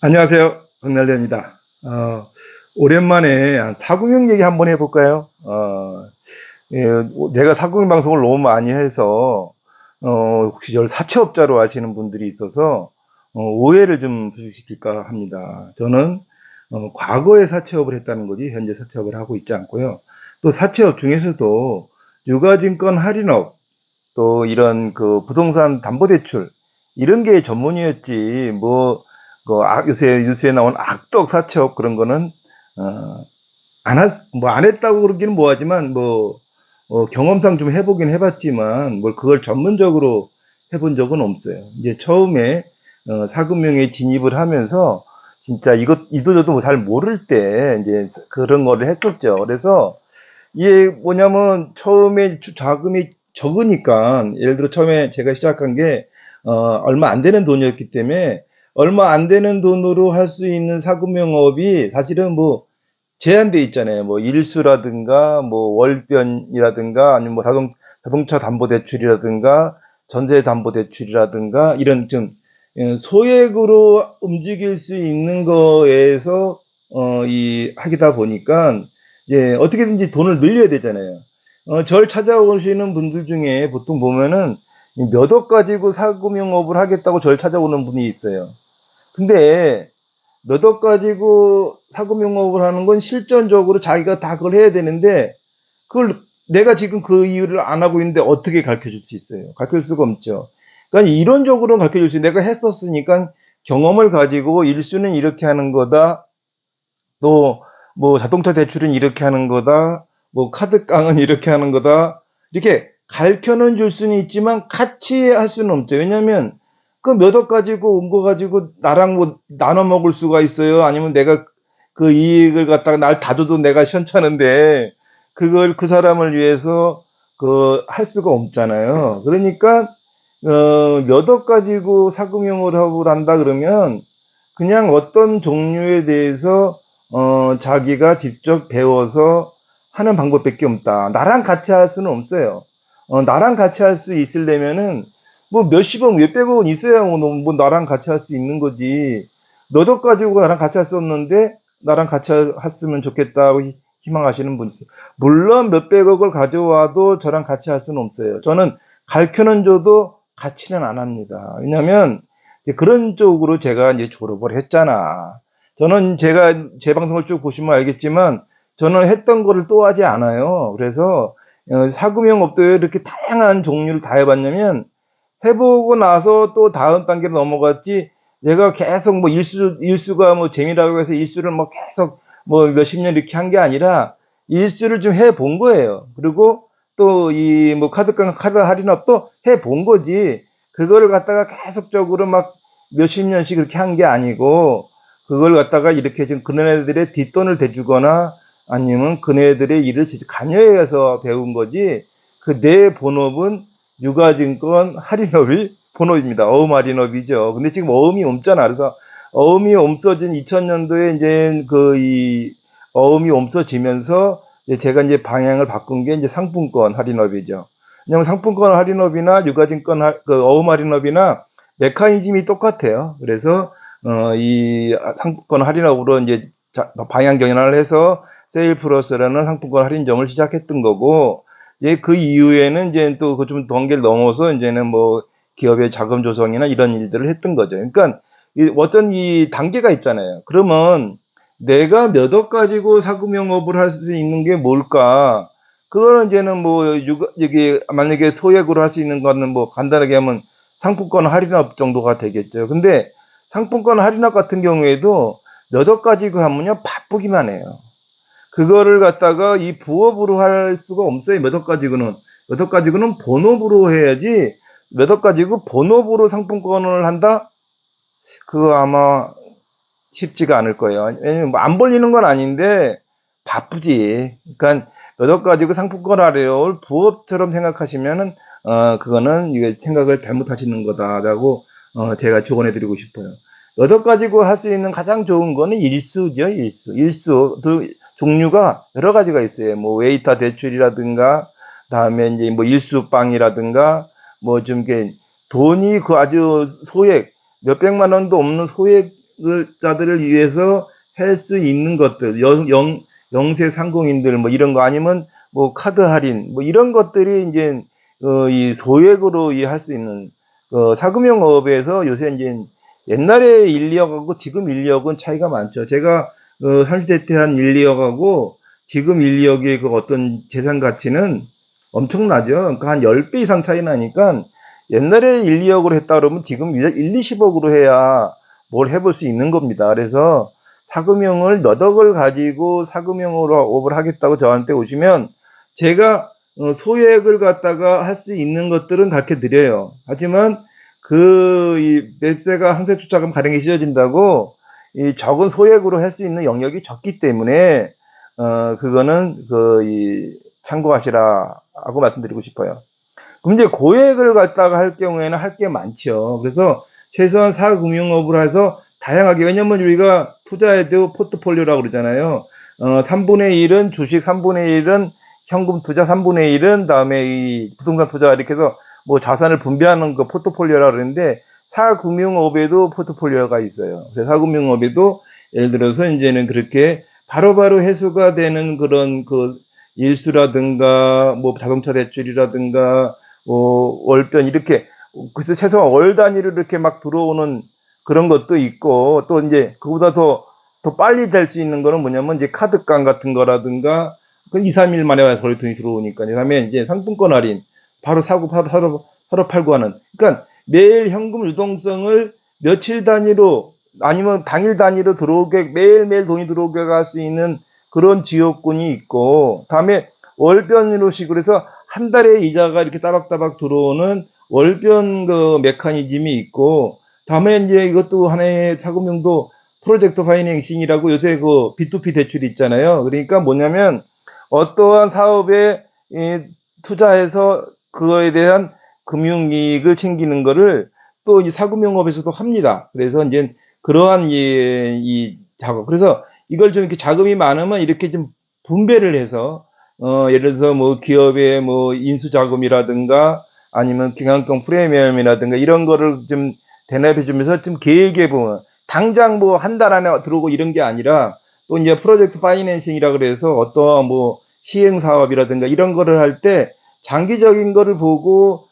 안녕하세요. 박날려입니다. 오랜만에 사구경 얘기 한번 해볼까요? 예, 내가 사구경 방송을 너무 많이 해서, 혹시 저를 사채업자로 아시는 분들이 있어서, 오해를 좀 부식시킬까 합니다. 저는, 과거에 사채업을 했다는 거지, 현재 사채업을 하고 있지 않고요. 또 사채업 중에서도 유가증권 할인업, 또 이런 그 부동산 담보대출 이런 게 전문이었지 요새 뉴스에 나온 악덕 사채업 그런 거는 안 했다고 그러기는 뭐하지만 경험상 좀 해보긴 해봤지만 뭘 그걸 전문적으로 해본 적은 없어요. 이제 처음에 사금융에 진입을 하면서 진짜 이도저도 잘 모를 때 이제 그런 거를 했었죠. 그래서 이게 뭐냐면 처음에 자금이 적으니까 예를 들어 처음에 제가 시작한 게 얼마 안 되는 돈이었기 때문에 얼마 안 되는 돈으로 할 수 있는 사금융업이 사실은 뭐 제한돼 있잖아요. 뭐 일수라든가 뭐 월변이라든가 아니면 뭐 자동차 담보 대출이라든가 전세 담보 대출이라든가 이런 좀 소액으로 움직일 수 있는 거에서 이 하기다 보니까 이제 어떻게든지 돈을 늘려야 되잖아요. 절 찾아오시는 분들 중에 보통 보면은 몇 억 가지고 사금융업을 하겠다고 절 찾아오는 분이 있어요. 근데 몇 억 가지고 사금융업을 하는 건 실전적으로 자기가 다 그걸 해야 되는데 그걸 내가 지금 그 이유를 안 하고 있는데 어떻게 가르쳐 줄 수 있어요? 가르쳐 줄 수가 없죠. 그러니까 이론적으로 가르쳐 줄 수 있어요. 내가 했었으니까 경험을 가지고 일수는 이렇게 하는 거다. 또 뭐 자동차 대출은 이렇게 하는 거다. 뭐 카드깡은 이렇게 하는 거다. 이렇게 가르쳐는 줄 수는 있지만 같이 할 수는 없죠. 왜냐하면 그 몇 억 가지고 온 거 가지고 나랑 뭐 나눠 먹을 수가 있어요. 아니면 내가 그 이익을 갖다가 날 다 줘도 내가 시원찮은데 그걸 그 사람을 위해서 그 할 수가 없잖아요. 그러니까 몇 억 가지고 사금융을 한다 그러면 그냥 어떤 종류에 대해서 자기가 직접 배워서 하는 방법밖에 없다. 나랑 같이 할 수는 없어요. 나랑 같이 할 수 있으려면은 뭐 몇십억, 몇백억은 있어야 뭐 나랑 같이 할 수 있는 거지. 몇 억 가지고 나랑 같이 할 수 없는데 나랑 같이 했으면 좋겠다고 희망하시는 분 있어요. 물론 몇백억을 가져와도 저랑 같이 할 수는 없어요. 저는 가르쳐는 줘도 같이는 안 합니다. 왜냐하면 그런 쪽으로 제가 이제 졸업을 했잖아. 저는 제가 제 방송을 쭉 보시면 알겠지만 저는 했던 거를 또 하지 않아요. 그래서 사금융업도 이렇게 다양한 종류를 다 해봤냐면 해보고 나서 또 다음 단계로 넘어갔지. 내가 계속 뭐 일수가 뭐 재미라고 해서 일수를 뭐 계속 뭐 몇십 년 이렇게 한 게 아니라 일수를 좀 해본 거예요. 그리고 또 이 뭐 카드 할인업도 해본 거지. 그거를 갖다가 계속적으로 막 몇십 년씩 그렇게 한 게 아니고 그걸 갖다가 이렇게 지금 그네들의 뒷돈을 대주거나 아니면 그네들의 일을 관여해서 배운 거지. 그 내 본업은 유가증권 할인업이 본업입니다. 어음 할인업이죠. 근데 지금 어음이 없잖아. 그래서 어음이 없어진 2000년도에 이제 그 이 어음이 없어지면서 이제 제가 이제 방향을 바꾼 게 이제 상품권 할인업이죠. 왜냐면 상품권 할인업이나 유가증권 그 어음 할인업이나 메커니즘이 똑같아요. 그래서 이 상품권 할인업으로 이제 방향 전환을 해서 세일 플러스라는 상품권 할인점을 시작했던 거고 이제 그 이후에는 이제 또 그 좀 단계를 넘어서 이제는 뭐 기업의 자금 조성이나 이런 일들을 했던 거죠. 그러니까 어떤 이 단계가 있잖아요. 그러면 내가 몇 억 가지고 사금융업을 할 수 있는 게 뭘까? 그거는 이제는 이게 만약에 소액으로 할 수 있는 거는 뭐 간단하게 하면 상품권 할인업 정도가 되겠죠. 근데 상품권 할인업 같은 경우에도 몇 억 가지고 하면요 바쁘기만 해요. 그거를 갖다가 이 부업으로 할 수가 없어요. 몇 억 가지고는. 몇 억 가지고는 본업으로 해야지 몇 억 가지고 본업으로 상품권을 한다? 그거 아마 쉽지가 않을 거예요. 왜냐면 뭐안 벌리는 건 아닌데 바쁘지. 그러니까 몇 억 가지고 상품권 하려를 부업처럼 생각하시면은 그거는 이게 생각을 잘못하시는 거다라고 제가 조언해 드리고 싶어요. 몇 억 가지고 할 수 있는 가장 좋은 거는 일수죠, 일수. 일수. 그 종류가 여러 가지가 있어요. 뭐 웨이터 대출이라든가 다음에 이제 뭐 일수빵이라든가 뭐 좀 이게 돈이 그 아주 소액 몇백만 원도 없는 소액 자들을 위해서 할 수 있는 것들, 영세 상공인들 뭐 이런 거 아니면 뭐 카드 할인 뭐 이런 것들이 이제 이 소액으로 할 수 있는 사금융업에서 요새 이제 옛날에 1, 2억하고 지금 1, 2억은 차이가 많죠. 제가 30대 때 한 1, 2억하고 지금 1, 2억의 그 어떤 재산 가치는 엄청나죠. 그러니까 한 10배 이상 차이 나니까 옛날에 1, 2억으로 했다 그러면 지금 1, 20억으로 해야 뭘 해볼 수 있는 겁니다. 그래서 사금융을 몇 억을 가지고 사금융으로 업을 하겠다고 저한테 오시면 제가 소액을 갖다가 할 수 있는 것들은 가르쳐 드려요. 하지만 이 매세가 항세 투자금 발행이 씌워진다고 이 적은 소액으로 할 수 있는 영역이 적기 때문에 그거는 참고하시라 하고 말씀드리고 싶어요. 그럼 이제 고액을 갖다가 할 경우에는 할 게 많죠. 그래서 최소한 사금융업을 해서 다양하게, 왜냐면 우리가 투자해도 포트폴리오라고 그러잖아요. 3분의 1은 주식, 3분의 1은 현금 투자, 3분의 1은 다음에 이 부동산 투자 이렇게 해서 뭐 자산을 분배하는 그 포트폴리오라고 그러는데 사금융업에도 포트폴리오가 있어요. 그래서 사금융업에도 예를 들어서 이제는 그렇게 바로바로 회수가 되는 그런 그 일수라든가 뭐 자동차 대출이라든가 월변 이렇게, 그래서 최소한 월 단위로 이렇게 막 들어오는 그런 것도 있고, 또 이제 그보다 더 빨리 될 수 있는 거는 뭐냐면 이제 카드깡 같은 거라든가 그 2, 3일 만에 와서 돈이 들어오니까 그다음에 이제 상품권 할인 바로 사고 사러 팔고 하는, 그러니까 매일 현금 유동성을 며칠 단위로 아니면 당일 단위로 들어오게 매일매일 돈이 들어오게 할 수 있는 그런 지역군이 있고, 다음에 월변으로 식으로 해서 한 달에 이자가 이렇게 따박따박 들어오는 월변 그 메커니즘이 있고, 다음에 이제 이것도 하나의 사금융도 프로젝트 파이낸싱이라고 요새 그 B2B 대출이 있잖아요. 그러니까 뭐냐면 어떠한 사업에 투자해서 그거에 대한 금융이익을 챙기는 거를 또 이 사금융업에서도 합니다. 그래서 이제 그러한 이 작업. 그래서 이걸 좀 이렇게 자금이 많으면 이렇게 좀 분배를 해서 예를 들어서 뭐 기업의 뭐 인수 자금이라든가 아니면 경영권 프리미엄이라든가 이런 거를 좀 대납해 주면서 좀 계획해 보면 당장 뭐 한 달 안에 들어오고 이런 게 아니라 또 이제 프로젝트 파이낸싱이라 그래서 어떠한 뭐 시행 사업이라든가 이런 거를 할 때 장기적인 거를 보고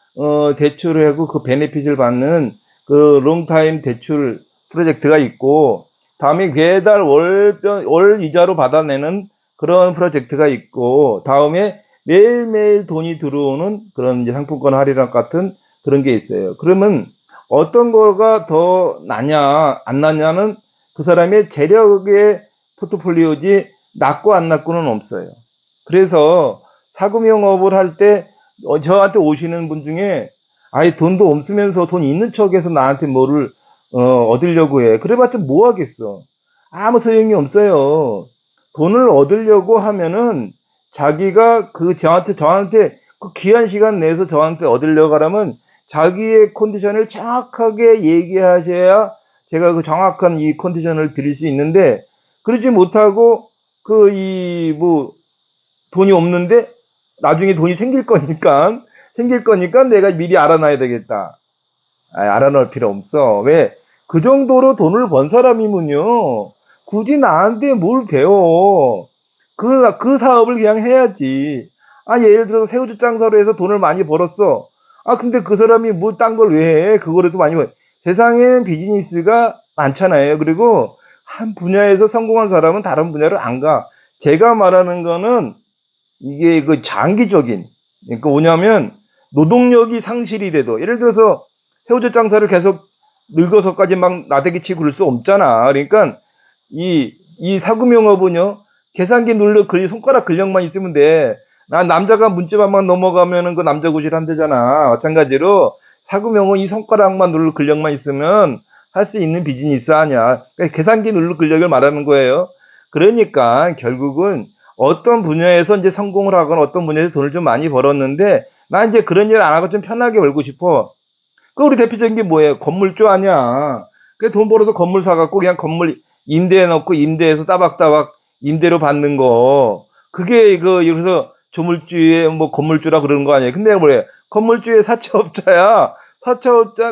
대출을 하고 그 베네핏을 받는 그 롱타임 대출 프로젝트가 있고, 다음에 매달 월 이자로 받아내는 그런 프로젝트가 있고, 다음에 매일매일 돈이 들어오는 그런 이제 상품권 할인랑 같은 그런 게 있어요. 그러면 어떤 거가 더 나냐 안 나냐는 그 사람의 재력의 포트폴리오지 낮고 안 낮고는 없어요. 그래서 사금융업을 할 때 저한테 오시는 분 중에 아예 돈도 없으면서 돈 있는 척해서 나한테 뭐를 얻으려고 해. 그래봤자 뭐 하겠어. 아무 소용이 없어요. 돈을 얻으려고 하면은 자기가 저한테 그 귀한 시간 내서 저한테 얻으려고 하려면 자기의 컨디션을 정확하게 얘기하셔야 제가 그 정확한 이 컨디션을 드릴 수 있는데, 그러지 못하고 돈이 없는데 나중에 돈이 생길 거니까 내가 미리 알아놔야 되겠다. 알아놓을 필요 없어. 왜? 그 정도로 돈을 번 사람이면요, 굳이 나한테 뭘 배워. 그 사업을 그냥 해야지. 예를 들어서 새우젓 장사로 해서 돈을 많이 벌었어. 근데 그 사람이 뭐 딴 걸 왜 해? 그거라도 많이 벌. 세상에는 비즈니스가 많잖아요. 그리고 한 분야에서 성공한 사람은 다른 분야로 안 가. 제가 말하는 거는 이게 그 장기적인, 그러니까 뭐냐면 노동력이 상실이 돼도, 예를 들어서 새우젓 장사를 계속 늙어서까지 막 나대기 치고 그럴 수 없잖아. 그러니까 이 사금융업은요, 계산기 눌러 손가락 근력만 있으면 돼. 남자가 문자만 넘어가면은 그 남자 구실 한대잖아. 마찬가지로 사금융은 이 손가락만 누를 근력만 있으면 할 수 있는 비즈니스 아니야. 그러니까 계산기 누를 근력을 말하는 거예요. 그러니까 결국은 어떤 분야에서 이제 성공을 하거나 어떤 분야에서 돈을 좀 많이 벌었는데 나 이제 그런 일 안 하고 좀 편하게 벌고 싶어. 그 우리 대표적인 게 뭐예요? 건물주 아니야. 그 돈 벌어서 건물 사갖고 그냥 건물 임대해 놓고 임대해서 따박따박 임대료 받는 거. 그게 여기서 조물주의 뭐 건물주라 그러는 거 아니에요. 근데 뭐래? 건물주의 사채업자야.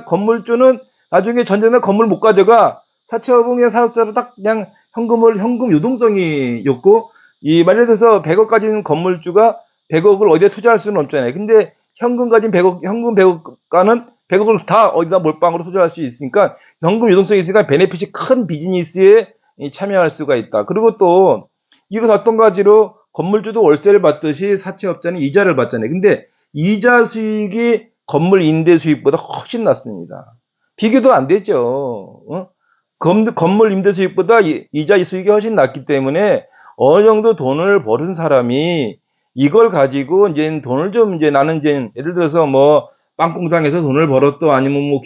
건물주는 나중에 전쟁날 건물 못 가져가. 사채업은 그냥 사업자로 딱 그냥 현금 유동성이 좋고, 예를 들어서 100억 가진 건물주가 100억을 어디에 투자할 수는 없잖아요. 근데 현금 가진 100억, 현금 100억가는 100억을 다 어디다 몰빵으로 투자할 수 있으니까 현금 유동성이 있으니까 베네핏이 큰 비즈니스에 참여할 수가 있다. 그리고 또 이거 어떤 가지로 건물주도 월세를 받듯이 사채업자는 이자를 받잖아요. 근데 이자 수익이 건물 임대 수익보다 훨씬 낮습니다. 비교도 안 되죠. 건물 임대 수익보다 이자 수익이 훨씬 낮기 때문에 어느 정도 돈을 버는 사람이 이걸 가지고 이제 돈을 좀 이제 나는 이제 예를 들어서 뭐 빵공장에서 돈을 벌었던 아니면 뭐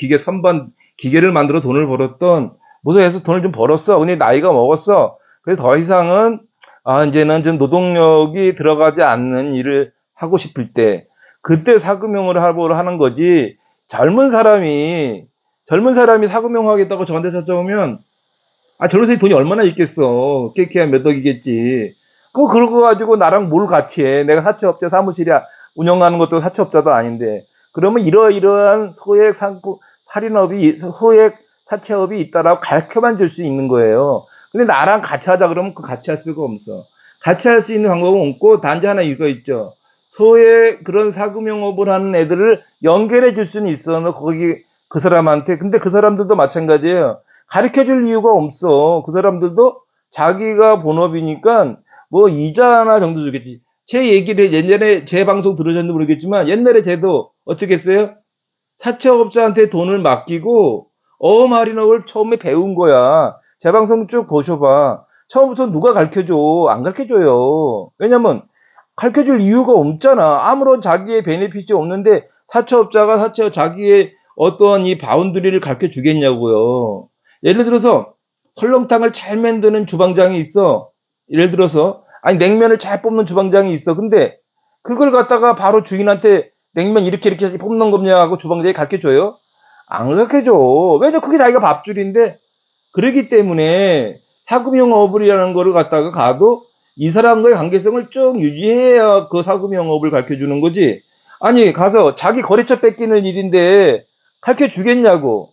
기계를 만들어 돈을 벌었던 무슨 해서 돈을 좀 벌었어. 근데 나이가 먹었어. 그래서 더 이상은 이제는 좀 노동력이 들어가지 않는 일을 하고 싶을 때 그때 사금융을 하는 거지. 젊은 사람이 사금융 하겠다고 저한테 찾아오면 저런 사람이 돈이 얼마나 있겠어. 깨끗한 몇 억이겠지. 그거 가지고 나랑 뭘 같이 해. 내가 사채업자 사무실이야. 운영하는 것도 사채업자도 아닌데. 그러면 이러이러한 소액 사채업이 있다라고 가르쳐만 줄 수 있는 거예요. 근데 나랑 같이 하자 그러면 같이 할 수가 없어. 같이 할 수 있는 방법은 없고, 단지 하나 이거 있죠. 소액 그런 사금융업을 하는 애들을 연결해 줄 수는 있어. 너 거기 그 사람한테. 근데 그 사람들도 마찬가지예요. 가르쳐 줄 이유가 없어. 그 사람들도 자기가 본업이니까 뭐 이자나 정도 주겠지. 제 얘기를 옛날에 제 방송 들으셨는지 모르겠지만 옛날에 쟤도 어떻게 했어요? 사채업자한테 돈을 맡기고 어마리너를 처음에 배운 거야. 제 방송 쭉 보셔봐. 처음부터 누가 가르쳐줘? 안 가르쳐줘요. 왜냐면 가르쳐줄 이유가 없잖아. 아무런 자기의 베네핏이 없는데 사채업자가 자기의 어떤 이 바운드리를 가르쳐 주겠냐고요. 예를 들어서 설렁탕을 잘 만드는 주방장이 있어. 예를 들어서 냉면을 잘 뽑는 주방장이 있어. 근데 그걸 갖다가 바로 주인한테 냉면 이렇게 뽑는 겁냐 하고 주방장이 가르쳐줘요? 안 가르쳐줘. 왜냐 그게 자기가 밥줄인데. 그러기 때문에 사금융업이라는 거를 갖다가 가도 이 사람과의 관계성을 쭉 유지해야 그 사금융업을 가르쳐주는 거지. 아니 가서 자기 거래처 뺏기는 일인데 가르쳐 주겠냐고.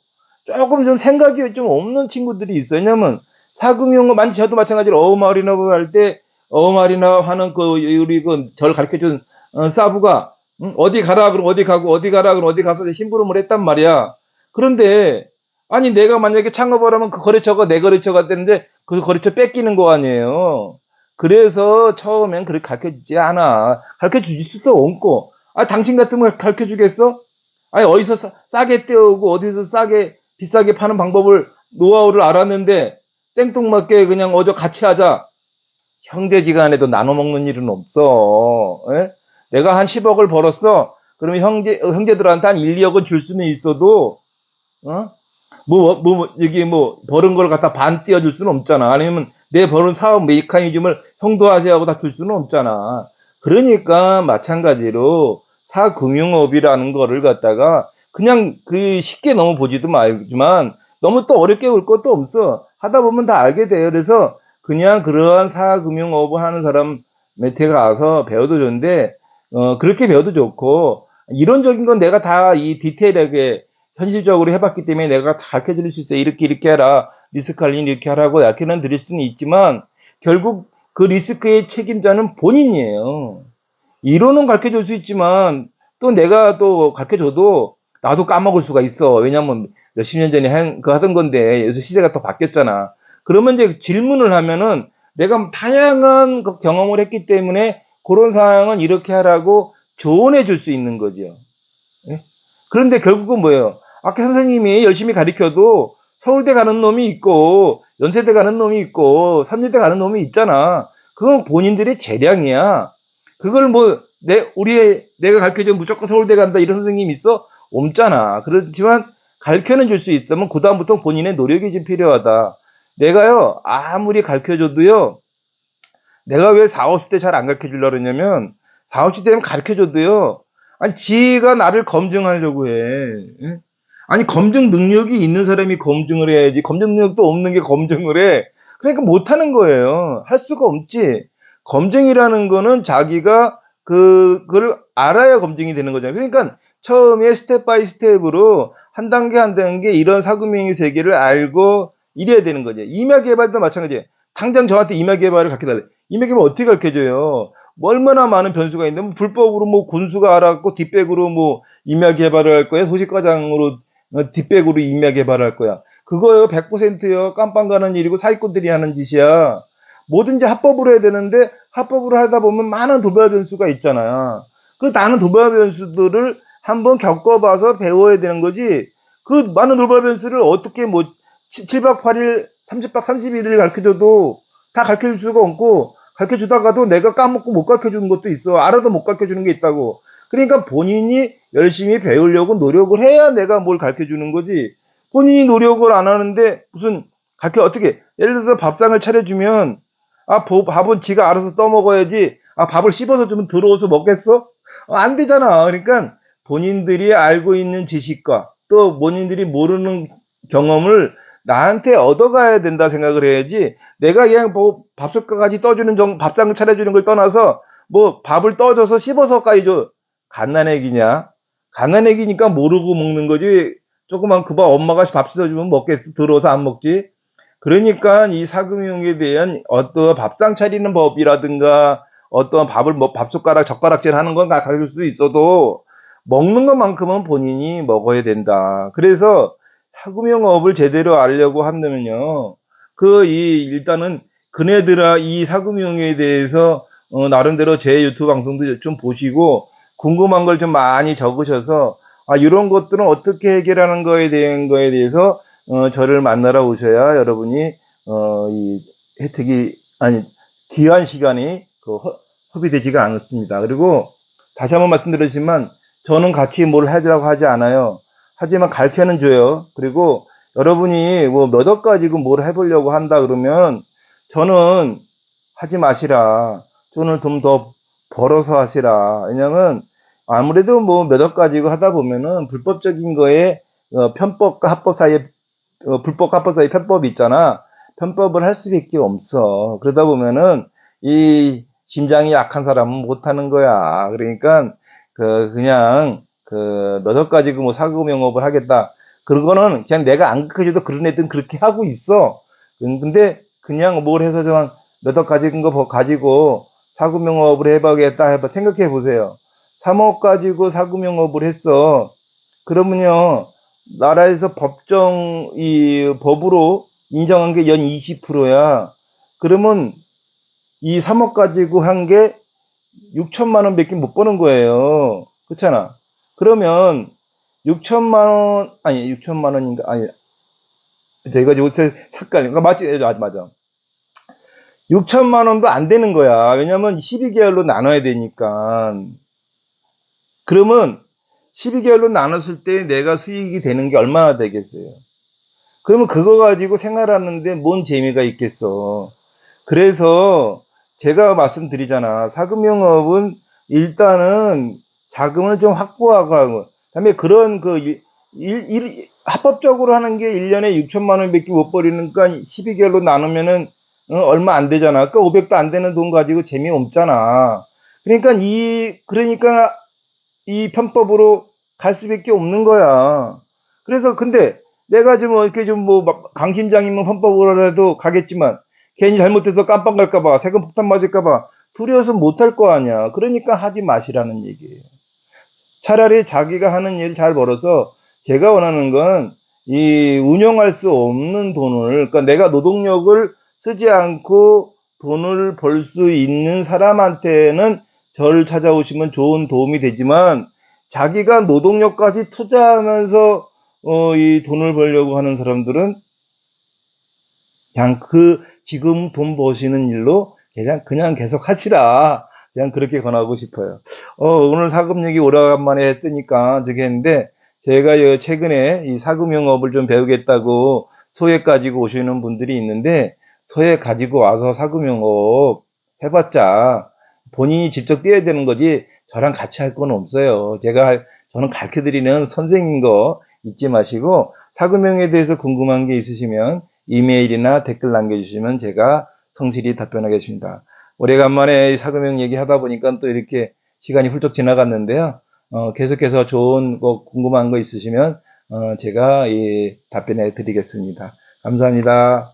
조금 좀 생각이 좀 없는 친구들이 있어요. 왜냐면 사금융업 저도 마찬가지로 어마리너를 할 때 어마리너 하는 우리 절 가르쳐준 사부가 어디 가라 그럼 어디 가고 어디 가라 그럼 어디 가서 심부름을 했단 말이야. 그런데 내가 만약에 창업을 하면 그 거래처가 내 거래처가 되는데 그 거래처 뺏기는 거 아니에요. 그래서 처음엔 그렇게 가르쳐주지 않아. 가르쳐줄 수도 없고. 당신 같으면 가르쳐주겠어? 어디서 싸게 떼오고 어디서 비싸게 파는 방법을 노하우를 알았는데 생뚱맞게 그냥 어저 같이 하자. 형제지간에도 나눠 먹는 일은 없어. 에? 내가 한 10억을 벌었어. 그러면 형제들한테 한 1, 2억은 줄 수는 있어도 여기 벌은 걸 갖다 반 띄워줄 수는 없잖아. 아니면 내 벌은 사업 메커니즘을 형도 하세요 다 줄 수는 없잖아. 그러니까 마찬가지로 사금융업이라는 거를 갖다가 그냥 쉽게 너무 보지도 말지만 너무 또 어렵게 볼 것도 없어. 하다 보면 다 알게 돼요. 그래서 그냥 그러한 사금융업을 하는 사람한테 가서 배워도 좋은데 그렇게 배워도 좋고 이론적인 건 내가 다 이 디테일하게 현실적으로 해봤기 때문에 내가 다 가르쳐 드릴 수 있어요. 이렇게 해라. 리스크 관리는 이렇게 하라고 약해는 드릴 수는 있지만 결국 그 리스크의 책임자는 본인이에요. 이론은 가르쳐 줄 수 있지만 또 내가 또 가르쳐 줘도 나도 까먹을 수가 있어. 왜냐면 몇십 년 전에 하던 건데 요새 시대가 또 바뀌었잖아. 그러면 이제 질문을 하면은 내가 다양한 경험을 했기 때문에 그런 상황은 이렇게 하라고 조언해 줄 수 있는 거죠. 예? 그런데 결국은 뭐예요? 아까 선생님이 열심히 가르쳐도 서울대 가는 놈이 있고 연세대 가는 놈이 있고 삼류대 가는 놈이 있잖아. 그건 본인들의 재량이야. 그걸 내가 가르쳐주면 무조건 서울대 간다 이런 선생님 있어? 없잖아. 그렇지만 가르쳐는 줄 수 있으면 그다음부터 본인의 노력이 좀 필요하다. 내가요 아무리 가르쳐줘도요 내가 왜 40, 50대 잘 안 가르쳐 주려고 그러냐면 40, 50대 되면 가르쳐 줘도요. 지가 나를 검증하려고 해. 예? 검증 능력이 있는 사람이 검증을 해야지. 검증 능력도 없는 게 검증을 해. 그러니까 못하는 거예요. 할 수가 없지. 검증이라는 거는 자기가 그걸 알아야 검증이 되는 거잖아요. 그러니까 처음에 스텝 바이 스텝으로 한 단계 한 단계 이런 사금융의 세계를 알고 이래야 되는 거지. 임야 개발도 마찬가지예요. 당장 저한테 임야 개발을 가르쳐달래. 임야 개발 어떻게 가르쳐줘요? 뭐 얼마나 많은 변수가 있는데, 뭐 불법으로 뭐 군수가 알아갖고 뒷백으로 뭐 임야 개발을 할 거야? 소식과장으로 뒷백으로 임야 개발을 할 거야? 그거요, 100%요. 깜빵 가는 일이고 사기꾼들이 하는 짓이야. 뭐든지 합법으로 해야 되는데, 합법으로 하다 보면 많은 도발 변수가 있잖아. 그 많은 도발 변수들을 한번 겪어봐서 배워야 되는 거지. 그 많은 돌발 변수를 어떻게 뭐 7박 8일, 30박 31일 가르쳐줘도 다 가르쳐줄 수가 없고, 가르쳐주다가도 내가 까먹고 못 가르쳐주는 것도 있어. 알아도 못 가르쳐주는 게 있다고. 그러니까 본인이 열심히 배우려고 노력을 해야 내가 뭘 가르쳐주는 거지. 본인이 노력을 안 하는데 무슨 어떻게, 예를 들어서 밥상을 차려주면, 아, 밥은 지가 알아서 떠먹어야지. 아, 밥을 씹어서 주면 들어오서 먹겠어? 안 되잖아. 그러니까 본인들이 알고 있는 지식과 또 본인들이 모르는 경험을 나한테 얻어가야 된다 생각을 해야지, 내가 그냥 뭐 밥숟가락까지 떠주는 밥상을 차려주는 걸 떠나서 뭐 밥을 떠줘서 씹어서까지 줘. 갓난애기냐? 갓난애기니까 모르고 먹는 거지. 조그만 그 밥 엄마가 밥 씻어주면 먹겠어? 들어서 안 먹지? 그러니까 이 사금융에 대한 어떤 밥상 차리는 법이라든가 어떤 밥을 뭐 밥숟가락 젓가락질 하는 건 가르칠 수 있어도 먹는 것만큼은 본인이 먹어야 된다. 그래서 사금융업을 제대로 알려고 한다면요, 일단은 그네들아 이 사금융에 대해서 나름대로 제 유튜브 방송도 좀 보시고 궁금한 걸 좀 많이 적으셔서, 아, 이런 것들은 어떻게 해결하는 거에 대한 거에 대해서 저를 만나러 오셔야 여러분이 이 혜택이, 아니, 귀한 시간이 허비되지가 않습니다. 그리고 다시 한번 말씀드리지만 저는 같이 뭘 해주라고 하지 않아요. 하지만 가르쳐는 줘요. 그리고 여러분이 뭐 몇 억 가지고 뭘 해보려고 한다 그러면 저는 하지 마시라. 돈을 좀 더 벌어서 하시라. 왜냐면 아무래도 뭐 몇 억 가지고 하다 보면은 불법적인 거에 편법과 합법 사이에, 불법과 합법 사이에 편법이 있잖아. 편법을 할 수밖에 없어. 그러다 보면은 이 심장이 약한 사람은 못 하는 거야. 그러니까 그냥 몇 억 가지고 뭐 사고 명업을 하겠다. 그런 거는 그냥 내가 안 가르쳐줘도 그런 애들은 그렇게 하고 있어. 근데 그냥 뭘 해서 좀 몇 억 가진 거 가지고 사고 명업을 해봐야겠다 생각해 보세요. 3억 가지고 사고 명업을 했어. 그러면요, 나라에서 이 법으로 인정한 게 연 20%야. 그러면 이 3억 가지고 한 게 6천만 원밖에 못 버는 거예요. 그렇잖아. 그러면 6천만 원, 아니, 6천만 원인가? 아니, 제가 요새 헷갈린 거 맞지? 맞아. 6천만 원도 안 되는 거야. 왜냐면 12개월로 나눠야 되니까. 그러면 12개월로 나눴을 때 내가 수익이 되는 게 얼마나 되겠어요? 그러면 그거 가지고 생활하는데 뭔 재미가 있겠어. 그래서 제가 말씀드리잖아. 사금융업은 일단은 자금을 좀 확보하고, 그다음에 그런 합법적으로 하는 게 1년에 6천만 원밖에 못 버리니까 12개월로 나누면은 얼마 안 되잖아. 그러니까 500도 안 되는 돈 가지고 재미없잖아. 그러니까 이 편법으로 갈 수밖에 없는 거야. 그래서 근데 내가 좀 이렇게 좀 뭐 강심장이면 편법으로라도 가겠지만 괜히 잘못해서 깜빵 갈까봐, 세금 폭탄 맞을까봐 두려워서 못할 거 아니야. 그러니까 하지 마시라는 얘기예요. 차라리 자기가 하는 일 잘 벌어서, 제가 원하는 건 이 운용할 수 없는 돈을, 그러니까 내가 노동력을 쓰지 않고 돈을 벌 수 있는 사람한테는 저를 찾아오시면 좋은 도움이 되지만, 자기가 노동력까지 투자하면서 이 돈을 벌려고 하는 사람들은 그냥 지금 돈 버시는 일로 그냥 계속 하시라. 그냥 그렇게 권하고 싶어요. 오늘 사금 얘기 오래간만에 했으니까 저기 했는데, 제가 최근에 이 사금융업을 좀 배우겠다고 소액 가지고 오시는 분들이 있는데, 소액 가지고 와서 사금융업 해봤자 본인이 직접 떼야 되는 거지 저랑 같이 할 건 없어요. 저는 가르쳐 드리는 선생인 거 잊지 마시고, 사금융에 대해서 궁금한 게 있으시면 이메일이나 댓글 남겨주시면 제가 성실히 답변하겠습니다. 오래간만에 사금융 얘기하다 보니까 또 이렇게 시간이 훌쩍 지나갔는데요. 계속해서 좋은 거 궁금한 거 있으시면 제가 답변해 드리겠습니다. 감사합니다.